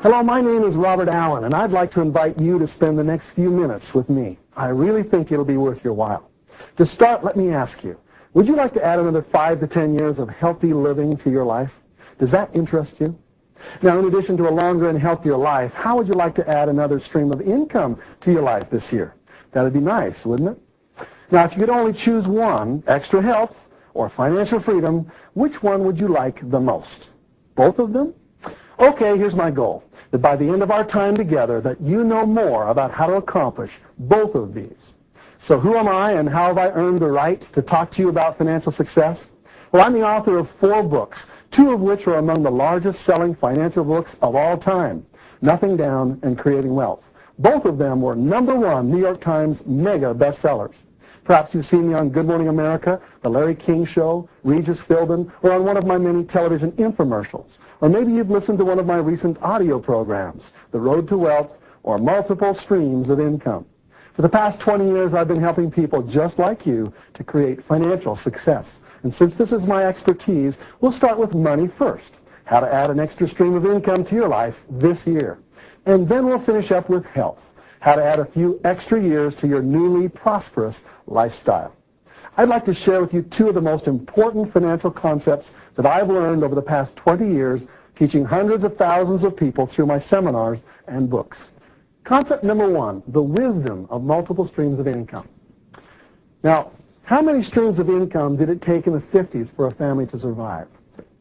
Hello, my name is Robert Allen, and I'd like to invite you to spend the next few minutes with me. I really think it'll be worth your while. To start, let me ask you, would you like to add another 5 to 10 years of healthy living to your life? Does that interest you? Now, in addition to a longer and healthier life, how would you like to add another stream of income to your life this year? That would be nice, wouldn't it? Now, if you could only choose one, extra health or financial freedom, which one would you like the most? Both of them? Okay, here's my goal, that by the end of our time together, that you know more about how to accomplish both of these. So who am I and how have I earned the right to talk to you about financial success? Well, I'm the author of 4 books, 2 of which are among the largest selling financial books of all time, Nothing Down and Creating Wealth. Both of them were #1 New York Times mega bestsellers. Perhaps you've seen me on Good Morning America, The Larry King Show, Regis Philbin, or on one of my many television infomercials. Or maybe you've listened to one of my recent audio programs, The Road to Wealth, or Multiple Streams of Income. For the past 20 years, I've been helping people just like you to create financial success. And since this is my expertise, we'll start with money first, how to add an extra stream of income to your life this year. And then we'll finish up with health, how to add a few extra years to your newly prosperous lifestyle. I'd like to share with you 2 of the most important financial concepts that I've learned over the past 20 years teaching hundreds of thousands of people through my seminars and books. Concept #1, the wisdom of multiple streams of income. Now, how many streams of income did it take in the 50s for a family to survive?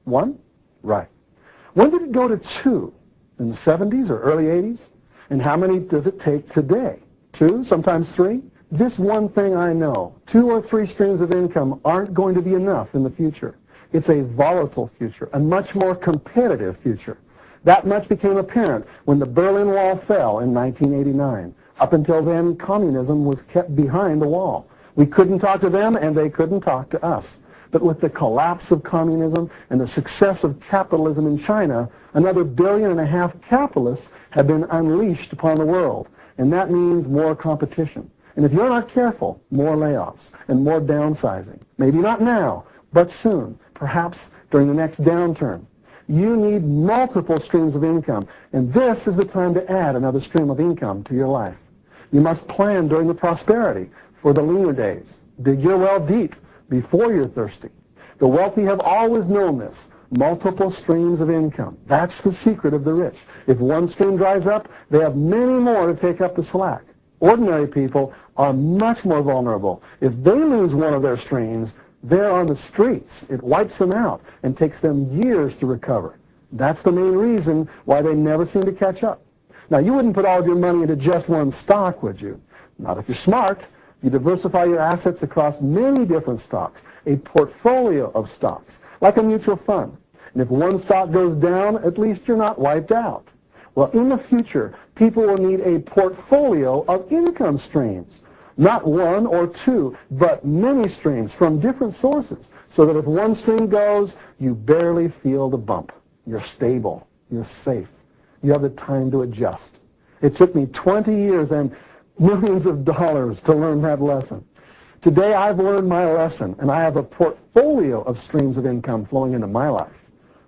1? Right. When did it go to 2? In the 70s or early 80s? And how many does it take today? 2, sometimes 3? This one thing I know, 2 or 3 streams of income aren't going to be enough in the future. It's a volatile future, a much more competitive future. That much became apparent when the Berlin Wall fell in 1989. Up until then, communism was kept behind the wall. We couldn't talk to them, and they couldn't talk to us. But with the collapse of communism and the success of capitalism in China, another 1.5 billion capitalists have been unleashed upon the world. And that means more competition. And if you're not careful, more layoffs and more downsizing. Maybe not now, but soon, perhaps during the next downturn. You need multiple streams of income, and this is the time to add another stream of income to your life. You must plan during the prosperity for the leaner days. Dig your well deep before you're thirsty. The wealthy have always known this. Multiple streams of income. That's the secret of the rich. If one stream dries up, they have many more to take up the slack. Ordinary people are much more vulnerable. If they lose one of their streams, they're on the streets. It wipes them out and takes them years to recover. That's the main reason why they never seem to catch up. Now, you wouldn't put all of your money into just one stock, would you? Not if you're smart. You diversify your assets across many different stocks, a portfolio of stocks, like a mutual fund. And if one stock goes down, at least you're not wiped out. Well, in the future, people will need a portfolio of income streams. Not 1 or 2, but many streams from different sources, so that if one stream goes, you barely feel the bump. You're stable. You're safe. You have the time to adjust. It took me 20 years and millions of dollars to learn that lesson. Today, I've learned my lesson, and I have a portfolio of streams of income flowing into my life.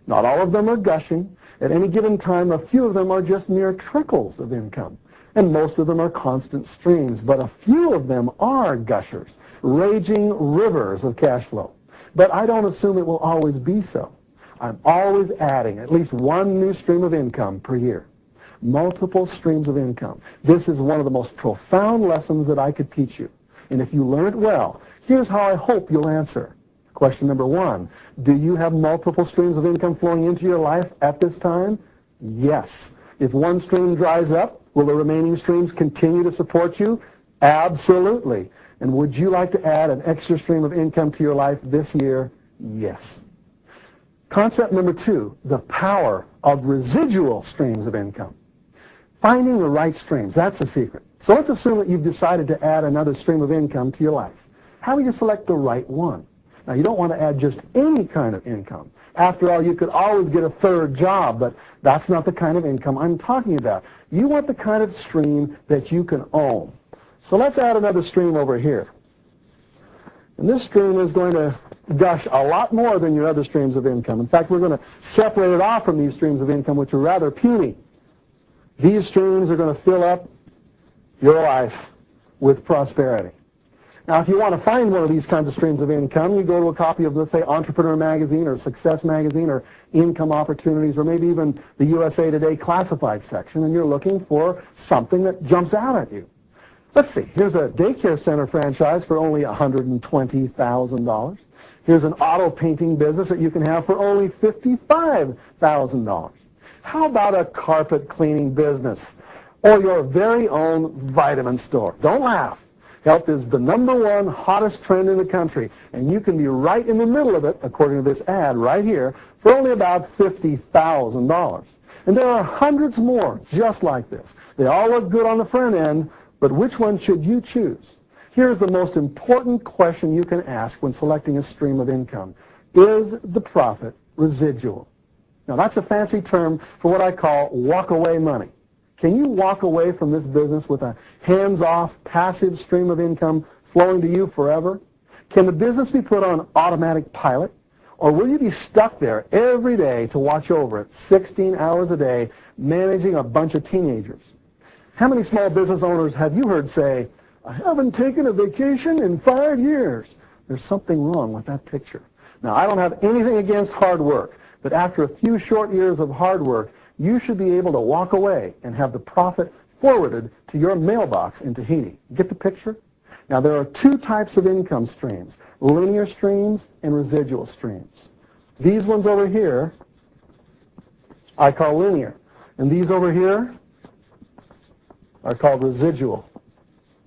Not all of them are gushing. At any given time, a few of them are just mere trickles of income. And most of them are constant streams, but a few of them are gushers, raging rivers of cash flow. But I don't assume it will always be so. I'm always adding at least one new stream of income per year. Multiple streams of income. This is one of the most profound lessons that I could teach you. And if you learn it well, here's how I hope you'll answer. Question #1, do you have multiple streams of income flowing into your life at this time? Yes. If one stream dries up, will the remaining streams continue to support you? Absolutely. And would you like to add an extra stream of income to your life this year? Yes. Concept #2, the power of residual streams of income. Finding the right streams, that's the secret. So let's assume that you've decided to add another stream of income to your life. How will you select the right one? Now, you don't want to add just any kind of income. After all, you could always get a third job, but that's not the kind of income I'm talking about. You want the kind of stream that you can own. So let's add another stream over here. And this stream is going to gush a lot more than your other streams of income. In fact, we're going to separate it off from these streams of income, which are rather puny. These streams are going to fill up your life with prosperity. Now, if you want to find one of these kinds of streams of income, you go to a copy of, let's say, Entrepreneur Magazine or Success Magazine or Income Opportunities or maybe even the USA Today Classified section, and you're looking for something that jumps out at you. Let's see. Here's a daycare center franchise for only $120,000. Here's an auto painting business that you can have for only $55,000. How about a carpet cleaning business or your very own vitamin store? Don't laugh. Health is the #1 hottest trend in the country, and you can be right in the middle of it, according to this ad right here, for only about $50,000. And there are hundreds more just like this. They all look good on the front end, but which one should you choose? Here's the most important question you can ask when selecting a stream of income. Is the profit residual? Now, that's a fancy term for what I call walk-away money. Can you walk away from this business with a hands-off, passive stream of income flowing to you forever? Can the business be put on automatic pilot? Or will you be stuck there every day to watch over it, 16 hours a day, managing a bunch of teenagers? How many small business owners have you heard say, I haven't taken a vacation in 5 years? There's something wrong with that picture. Now, I don't have anything against hard work, but after a few short years of hard work, you should be able to walk away and have the profit forwarded to your mailbox in Tahiti. Get the picture? Now, there are two types of income streams, linear streams and residual streams. These ones over here I call linear, and these over here are called residual.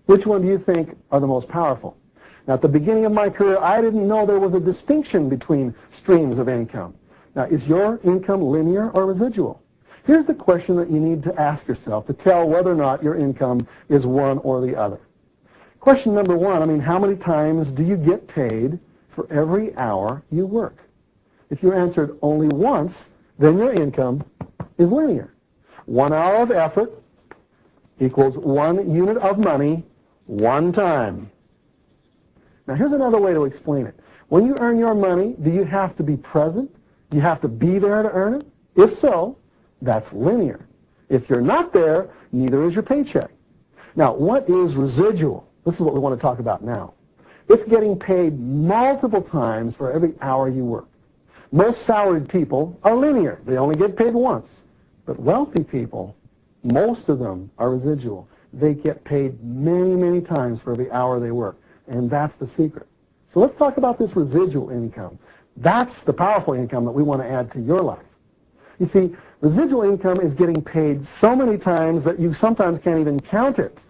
Which one do you think are the most powerful? Now, at the beginning of my career, I didn't know there was a distinction between streams of income. Now, is your income linear or residual? Here's the question that you need to ask yourself to tell whether or not your income is one or the other. Question number one, how many times do you get paid for every hour you work? If you answered only once, then your income is linear. 1 hour of effort equals 1 unit of money, one time. Now, here's another way to explain it. When you earn your money, do you have to be present? Do you have to be there to earn it? If so, that's linear. If you're not there, neither is your paycheck. Now, what is residual? This is what we want to talk about now. It's getting paid multiple times for every hour you work. Most salaried people are linear. They only get paid once. But wealthy people, most of them are residual. They get paid many, many times for every hour they work. And that's the secret. So let's talk about this residual income. That's the powerful income that we want to add to your life. You see, residual income is getting paid so many times that you sometimes can't even count it.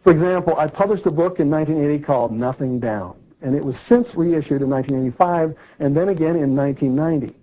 For example, I published a book in 1980 called Nothing Down, and it was since reissued in 1985 and then again in 1990.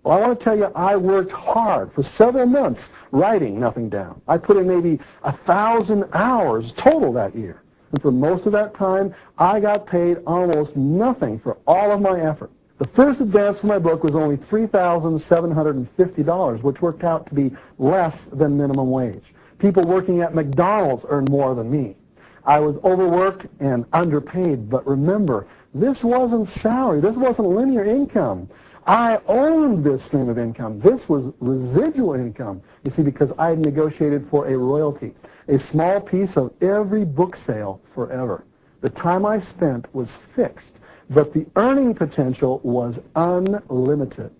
Well, I want to tell you, I worked hard for several months writing Nothing Down. I put in maybe 1,000 hours total that year. And for most of that time, I got paid almost nothing for all of my effort. The first advance for my book was only $3,750, which worked out to be less than minimum wage. People working at McDonald's earned more than me. I was overworked and underpaid, but remember, this wasn't salary. This wasn't linear income. I owned this stream of income. This was residual income, you see, because I had negotiated for a royalty, a small piece of every book sale forever. The time I spent was fixed, but the earning potential was unlimited.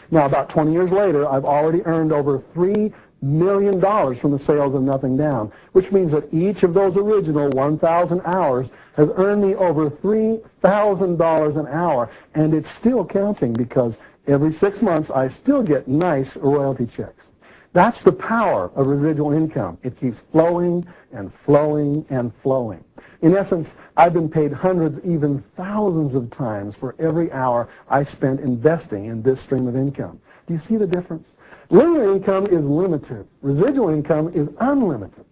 Now, about 20 years later, I've already earned over $3 million from the sales of Nothing Down, which means that each of those original 1,000 hours has earned me over $3,000 an hour, and it's still counting because every 6 months I still get nice royalty checks. That's the power of residual income. It keeps flowing and flowing and flowing. In essence, I've been paid hundreds, even thousands of times for every hour I spent investing in this stream of income. Do you see the difference? Linear income is limited. Residual income is unlimited.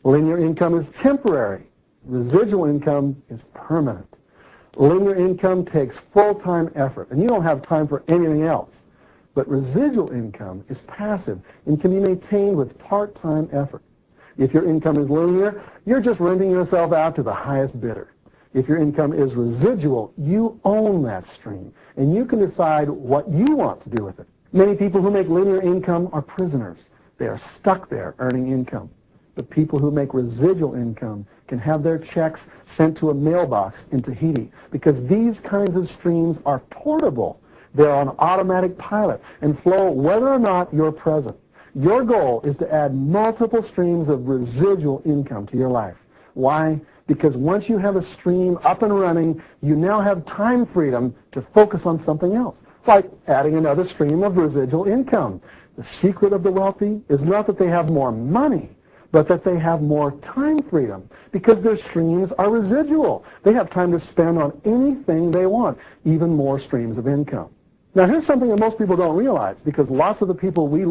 Linear income is temporary. Residual income is permanent. Linear income takes full-time effort, and you don't have time for anything else. But residual income is passive and can be maintained with part-time effort. If your income is linear, you're just renting yourself out to the highest bidder. If your income is residual, you own that stream, and you can decide what you want to do with it. Many people who make linear income are prisoners. They are stuck there earning income. The people who make residual income can have their checks sent to a mailbox in Tahiti because these kinds of streams are portable. They're on automatic pilot and flow whether or not you're present. Your goal is to add multiple streams of residual income to your life. Why? Because once you have a stream up and running, you now have time freedom to focus on something else, like adding another stream of residual income. The secret of the wealthy is not that they have more money, but that they have more time freedom because their streams are residual. They have time to spend on anything they want, even more streams of income. Now, here's something that most people don't realize because lots of the people we